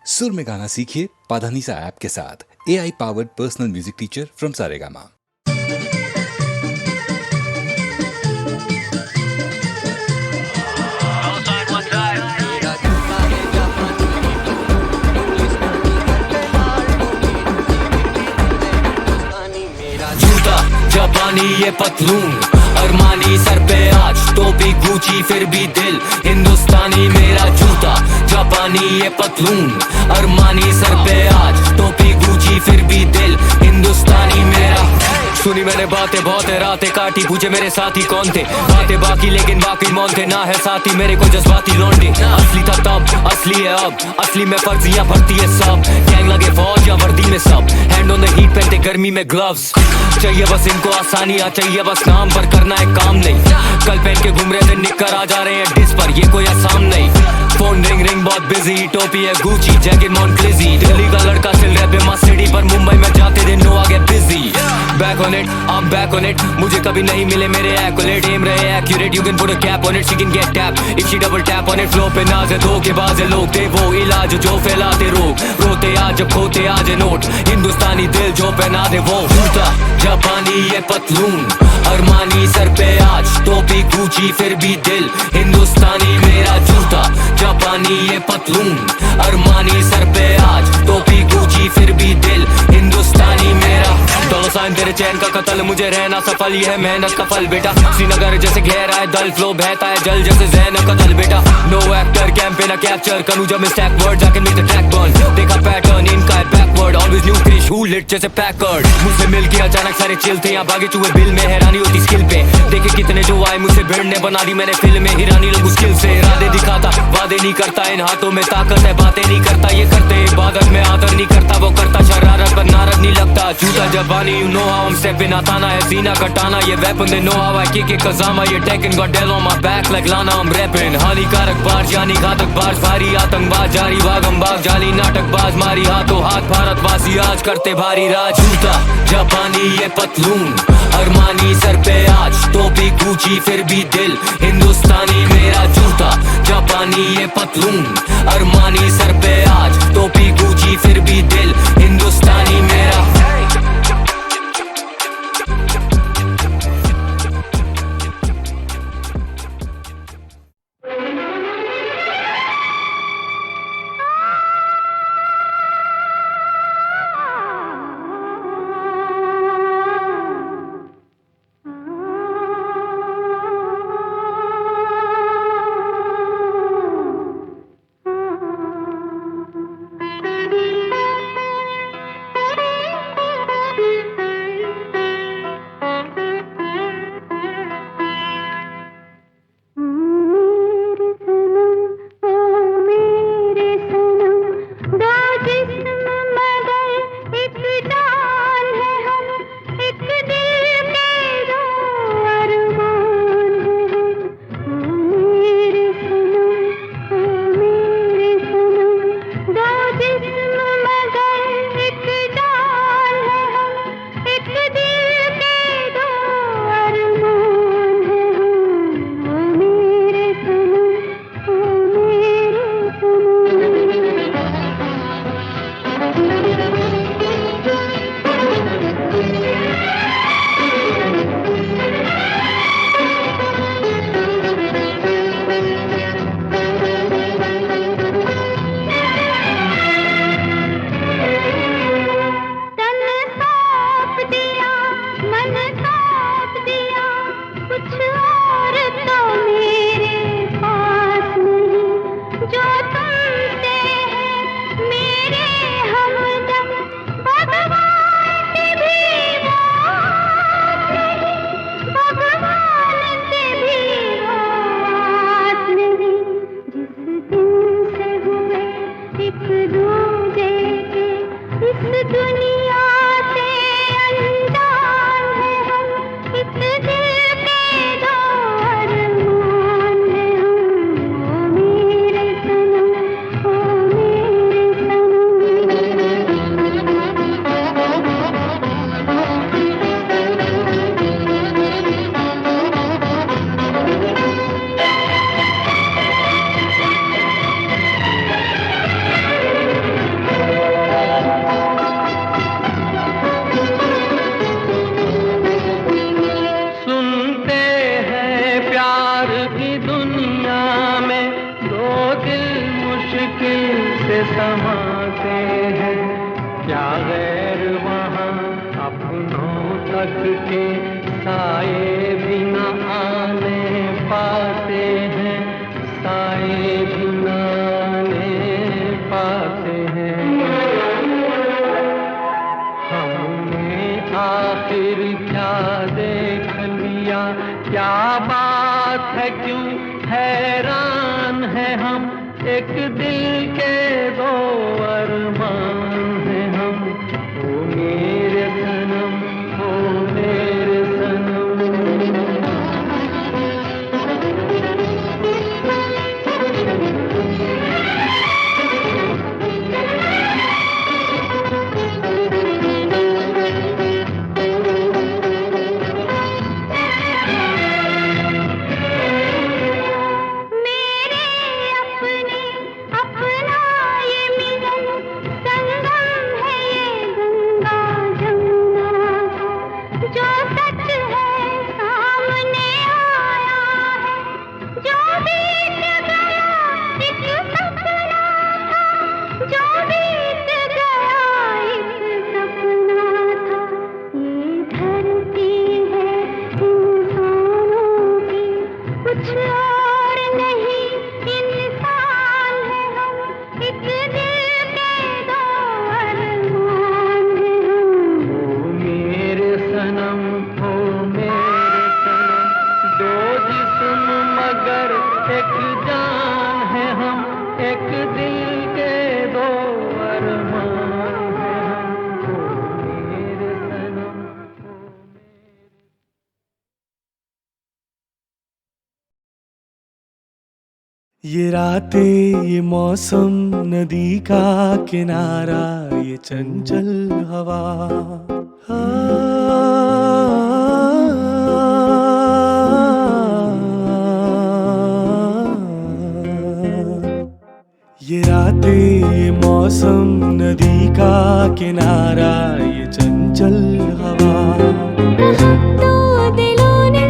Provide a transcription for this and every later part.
सुर में गाना सीखिए पाधानीसा ऐप के साथ। AI powered personal music teacher from Saregama. जापानी ये पतलून, अरमानी सर पे आज, टोपी गुची फिर भी दिल हिंदुस्तानी मेरा जूता। जापानी ये पतलून, अरमानी सर पे आज, टोपी गुची फिर भी दिल हिंदुस्तानी मेरा। सुनी मैंने बातें बहुत है, रातें काटी, पूछे मेरे साथी कौन थे, बातें बाकी लेकिन बाकी मौन थे। ना है साथी मेरे को जज्बाती लौंडे, असली था तब असली है अब, असली में फर्जियां भरती है सब। गैंग लगे फौज या वर्दी में सब, हैंड ऑन द हीट पहनते गर्मी में ग्लव्स। चाहिए बस इनको आसानियां, चाहिए बस नाम पर करना है काम नहीं। कल पहन के घूम रहे थे निक्कर, आ जा रहे हैं डिस पर, ये कोई आसाम नहीं। फोन रिंग रिंग बहुत बिजी, टोपी है गुची, जैकेट मॉन्क्लेजी। दिल्ली का लड़का चल रहा है सिटी पर, मुंबई में जाते दिन नो आगे busy. Back on it, I'm back on it, मुझे कभी नहीं मिले मेरे एक्युलेट। एम रहे accurate, you can put a cap on it, she can get tap if she double tap on it। Flow पे नाज है, धोखेबाज है लोग, थे वो इलाज जो फैलाते रोग। रोते आज जब खोते आज है नोट, हिंदुस्तानी दिल जो पहना दे वो जूता। जापानी ये पतलून, अरमानी सर पे आज, टोपी गुची फिर भी दिल हिंदुस्तानी मेरा जूता। जापानी ये पतलून, अरमानी सर पे आज, टोपी गुची फिर भी दिल हिंदुस्तानी मेरा। डॉलर साइन तेरे चैन का कत्ल, मुझे रहना सफल, ये है मेहनत का फल बेटा। श्रीनगर जैसे गहरा है दल, फ्लो बहता है जल जैसे जैन का दल बेटा। नो एक्टर कैंपेन ना कैप्चर करूं जब मैं stack words, I can make the track burn। देखा पैटर्न इनका है बैकवर्ड, ऑलवेज न्यू क्रिश हु लिट जैसे पैकर्ड। मुझसे मिलके अचानक सारे चिल थे, यहाँ भागे चूहे बिल में, हैरानी होती स्किल पे। देखे कितने जो आए मुझसे भिड़ने, बना दी मैंने फिल्म में हिरानी लोग मुश्किल से। इरादे दिखाता वादे नहीं करता, इन हाथों में ताकत है, बातें नहीं करता ये करते इबादत में आदर नहीं करता, वो करता शरारत पर नारद नहीं लगता। जूता जापानी you know how I'm stepping, आताना है सीना कटाना, ये weapon they know how I kick it Kazama. ये Tekken got Del on my back like Lana I'm rapping। हानिकारक बार यानी घातक बार, भारी आतंकबाज जारी भागम भाग, जाली नाटकबाज मारी हाथों हाथ, भारतवासी आज करते भारी राज। जूता जापानी ये पतलून, अरमानी सर पे आज, टोपी गुची फिर भी दिल हिंदुस्तानी मेरा जूता। जापानी ये पतलून, अरमानी सर पे आज, टोपी गुची फिर भी दिल हिंदुस्तानी मेरा। से समाते हैं, क्या गैर वहाँ अपनों तक के साए भी न आने पाते हैं, साए भी न आने पाते हैं। हमने आखिर क्या देख लिया, क्या बात है, क्यों हैरान है हम, एक दिल के दो अरमान हैं हम। ओ मेरे सनम, ओ मेरे सनम। ये रातें, ये मौसम, नदी का किनारा, ये चंचल हवा, ये रातें, ये मौसम, नदी का किनारा, ये चंचल हवा। दो दिलों ने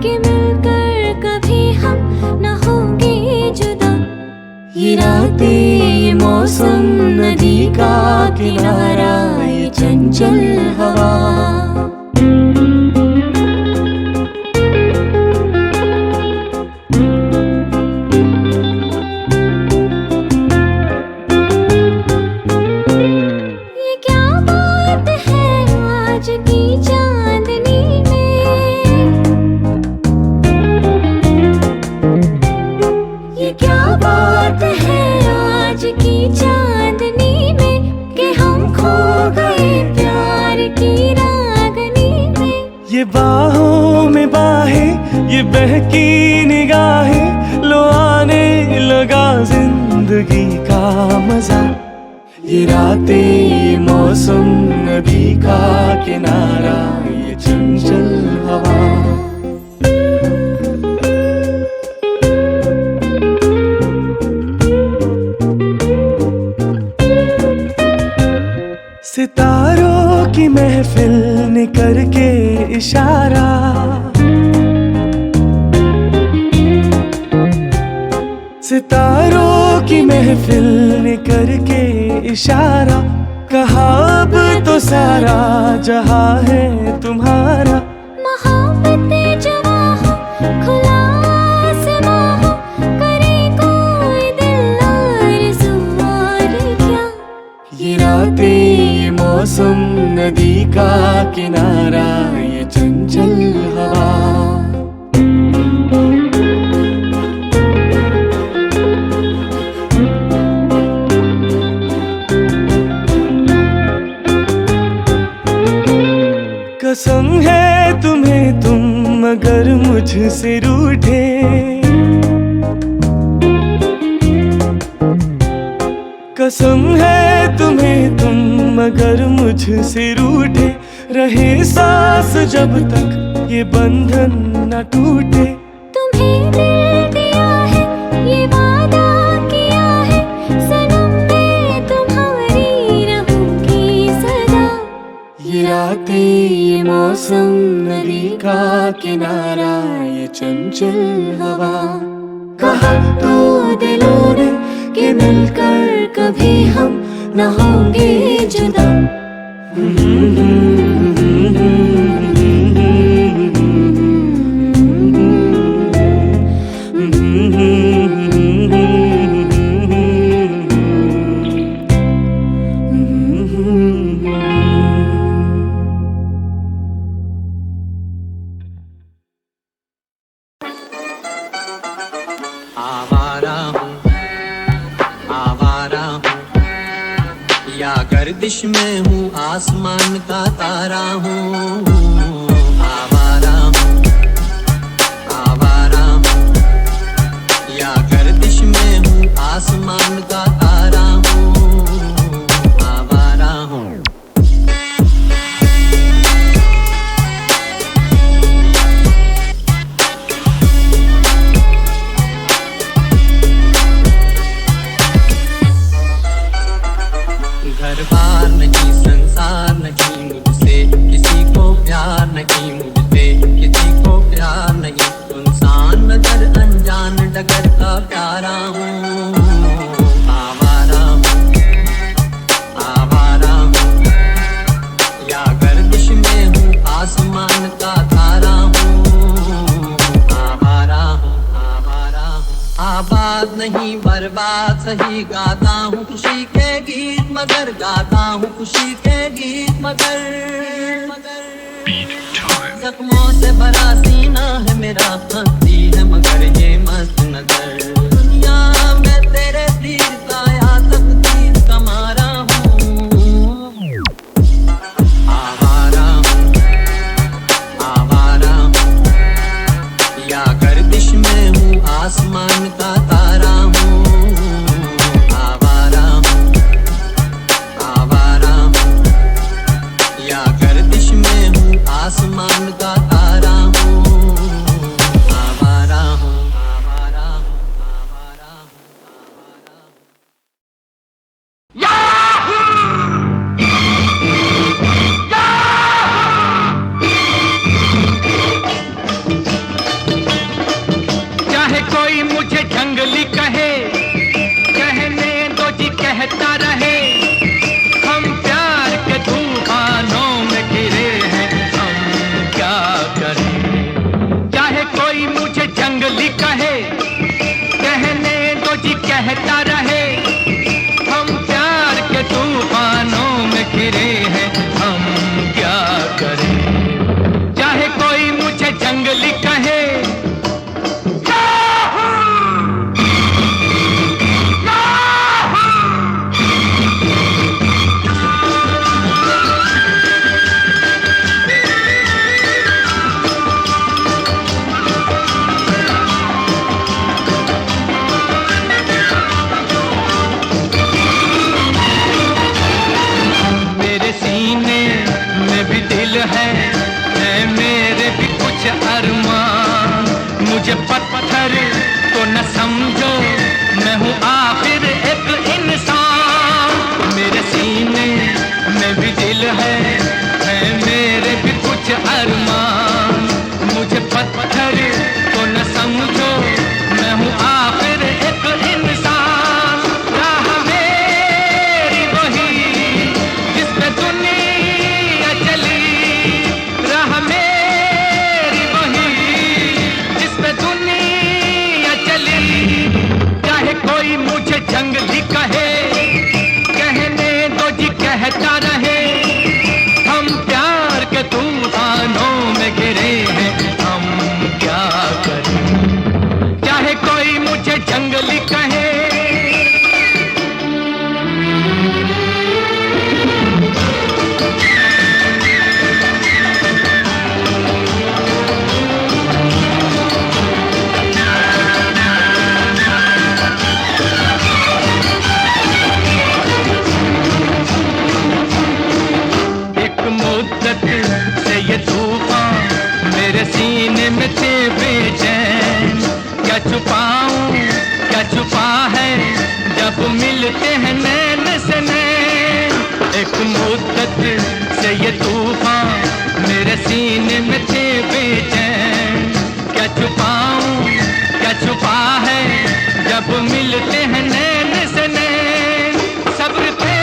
कि मिलकर कभी हम न होंगे जुदा। ये रातें, ये मौसम, नदी का किनारा, ये चंचल हवा। ये क्या बात है आज की चांदनी में, ये क्या बात है आज की चांदनी में, कि हम खो गए प्यार की रागनी में। ये बाहों में बाहें, ये बहकी निगाहें, लो आने लगा जिंदगी का मजा। ये रातें, ये मौसम, नदी का किनारा, ये चंचल हवा। सितारों की महफिल ने करके इशारा, सितारों की महफिल ने करके इशारा, कहा अब तो सारा जहां है तुम्हारा। मोहब्बतें जवां हो, खुला आसमां हो, करे कोई दिल आरज़ू और क्या। ये रातें, ये मौसम, नदी का किनारा, ये चंचल हवा। कसम है तुम्हें तुम अगर मुझसे रूठे, कसम है तुम्हें तुम अगर मुझसे रूठे, रहे सांस जब तक ये बंधन न टूटे। तुम्हें दिल दिया है, ये वादा किया है, सनम मैं तुम्हारी रहूंगी सदा। ये रातें, ये मौसम, नदी का किनारा, ये चंचल हवा। कहा तो दिलों ने कि मिलकर कभी न होंगे जुदा। आवारा हूँ, आवारा हूँ, या गर्दिश में हूँ, आसमान का तारा हूँ। आवारा हूँ, आवारा हूँ, या गर्दिश में हूँ, आसमान का तारा हूँ। आवारा हूँ। घर बार नहीं, संसार नहीं, मुझसे किसी को प्यार नहीं, मुझसे किसी को प्यार नहीं। इंसान मगर अनजान डगर का प्यारा हूँ। आवारा हूँ, आवारा हूँ, या गर्दिश में हूँ, आसमान का तारा हूँ। आवारा हूँ, आवारा हूँ, आबाद नहीं बर्बाद सही, गाता हूँ खुशी के गीत मगर, गाता हूँ खुशी के गीत मगर। जख्मों से भरा सीना है मेरा, हंसती है मगर ये मस्त नजर। दुनिया में तेरे तीर का या तकदीर का मारा हूँ। आवारा हूँ, आवारा हूँ, या गर्दिश में हूँ, आसमान का तारा हूँ। आवारा हूँ, आवारा हूँ, या गर्दिश में हूँ, आसमान का तारा हूँ। आवारा हूँ, आवारा हूँ, आवारा हूँ, आवारा हूँ। चाहे कोई मुझे जंगली कहे, कहने दो जी कहता रहे। हम प्यार के तूफानों में घिरे हैं, हम क्या करें। चाहे कोई मुझे जंगली कहे, कहने दो जी कहता रहे। हम प्यार के तूफानों में घिरे हैं, हम क्या करें। चाहे कोई मुझे जंगली कहे, मेरे सीने में भी दिल है मेरे भी कुछ अरमान। मुझे पत्थर तो न समझो, मैं हूँ आखिर एक इंसान। मेरे सीने में भी दिल है मेरे भी कुछ अरमान। मुझे पत्थर तो न समझो, मैं हूँ आखिर एक इंसान। राह मेरी वही जिस पे दुनिया चली, राह मेरी वही जिस पे दुनिया चली। चाहे कोई मुझे जंगली कहे, कहने दो जी कहता रहे। हम प्यार के तूफानों में घिरे हैं, हम क्या करें। चाहे कोई मुझे जंगली कहे, एक मुद्दत से ये तूफान मेरे सीने में थे बेचैन। क्या छुपाऊं क्या छुपा है, जब मिलते हैं नैन से नैन। एक मुद्दत से ये तूफान मेरे सीने में थे बेचैन। क्या छुपाऊं क्या छुपा है, जब मिलते हैं नैन से नैन। सब्र पे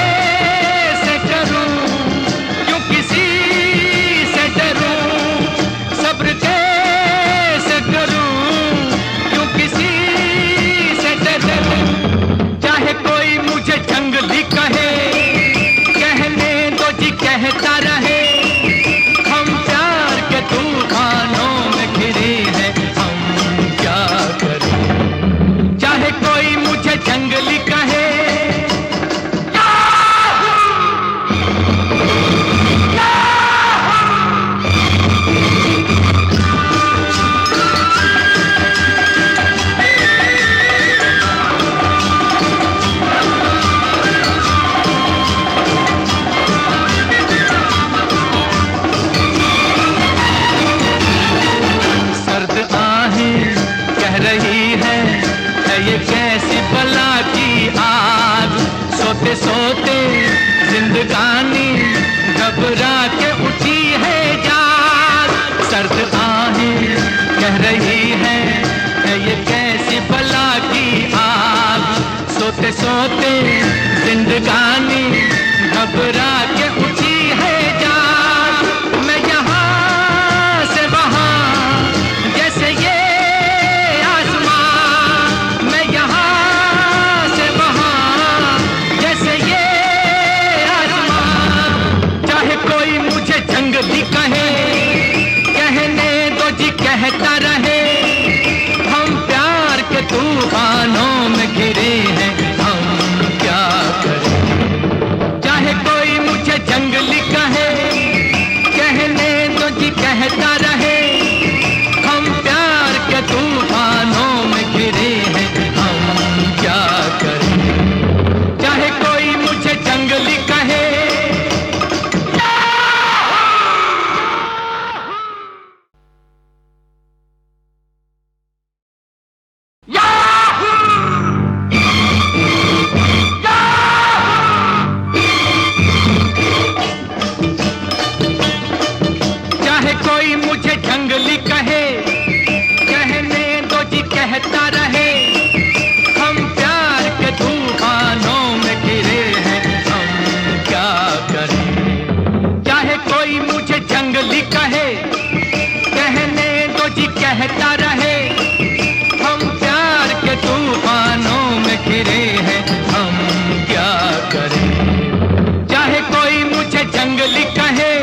घबरा के उठी है जाग, सर्द आहें कह रही है ये कैसी बला की आग। सोते सोते जिंदगानी घबरा के उठी है जाग। मैं यहाँ से वहाँ जैसे ये आसमां, मैं यहाँ से वहाँ जैसे ये आसमां। चाहे कोई मुझे जंगली कहे, कहने दो जी कहता रहे, हम प्यार के तूफानों में घिरे हैं, हम क्या करें। चाहे कोई मुझे जंगली कहे, कहने दो जी कहता रहे, हम प्यार के तूफानों में घिरे हैं, हम क्या करें। चाहे कोई मुझे जंगली कहे। चाहे कोई मुझे जंगली कहे, कहने दो जी कहता रहे, हम प्यार के तूफानों में घिरे हैं, हम क्या करें। चाहे कोई मुझे जंगली कहे, कहने दो जी कहता रहे, हम प्यार के तूफानों में घिरे हैं, हम क्या करें। चाहे कोई मुझे जंगली कहे।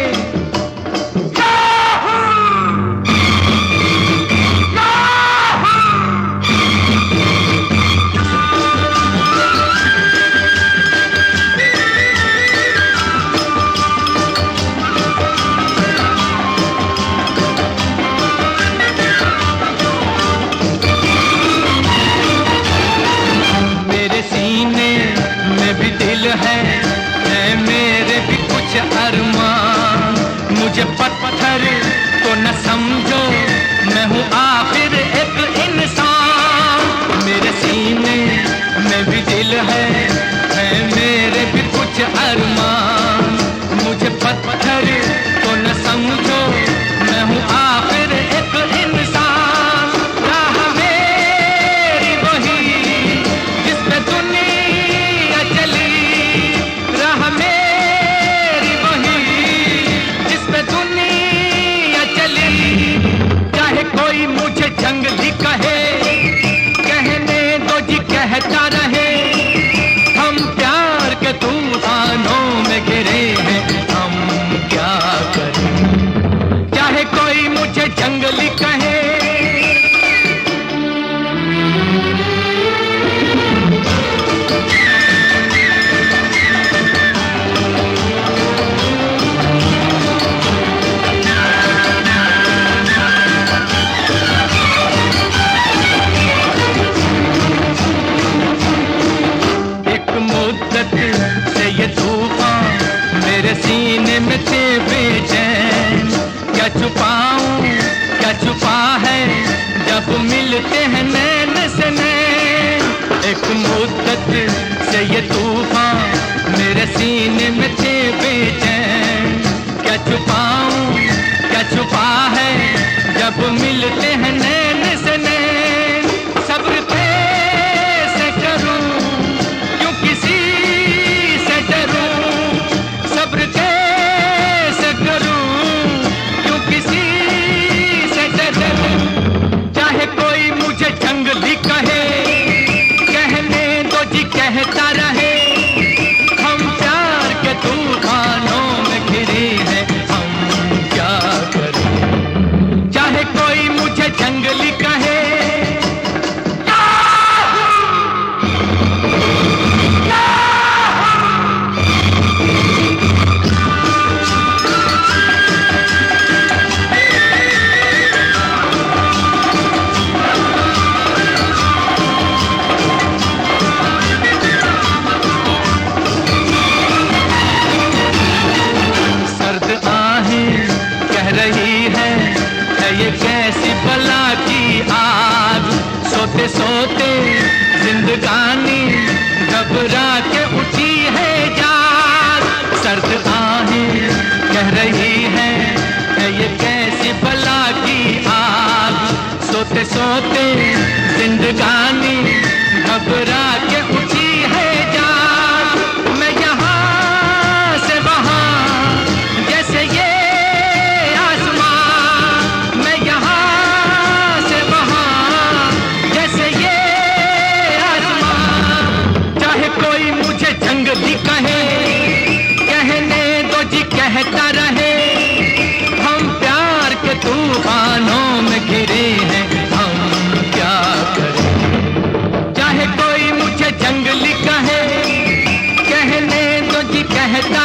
मेरे सीने में भी दिल है मेरे भी कुछ अरमान। मुझे पत्थर तो न समझो, मैं हूँ आखिर एक इंसान। मेरे सीने में भी दिल है मेरे भी कुछ अरमान। मुझे पत्थर तो न समझो, मैं हूँ आखिर एक इंसान। राह मेरी वही जिस पे दुनिया चली, राह मेरी वही जिस पे दुनिया चली। चाहे कोई मुझे जंगली कहे, कहने दो जी कहता रहे, हम प्यार के तूफानों में घिरे हैं, हम क्या करें। चाहे कोई मुझे जंगली कहे। एक मुद्दत से ये तूफान मेरे सीने में थे बेचैन। क्या छुपाऊं क्या छुपा है जब मिलते हैं नैन से नैन। एक मुद्दत से ये तूफान मेरे सीने में थे बेचैन। क्या छुपाऊं क्या छुपा है जब मिलते हैं नैन से नैन। सब्र कैसे करूं क्यों किसी से डरूं। सब्र कैसे करूं क्यों किसी से डरूं। चाहे कोई मुझे जंगली कहे, कहने दो जी कहता रहे, हम प्यार के तूफानों में घिरे हैं, हम क्या करें। चाहे कोई मुझे रोते जिंदगानी घबरा के उठी है जान। मैं यहाँ से वहाँ जैसे ये आसमां, मैं यहाँ से वहाँ जैसे ये आसमां। चाहे कोई मुझे जंगली कहे, कहने दो जी कहता रहे, हम प्यार के तूफानों में घिरे हैं, हम क्या करें। चाहे कोई मुझे जंगली कहे, कहने दो जी कहता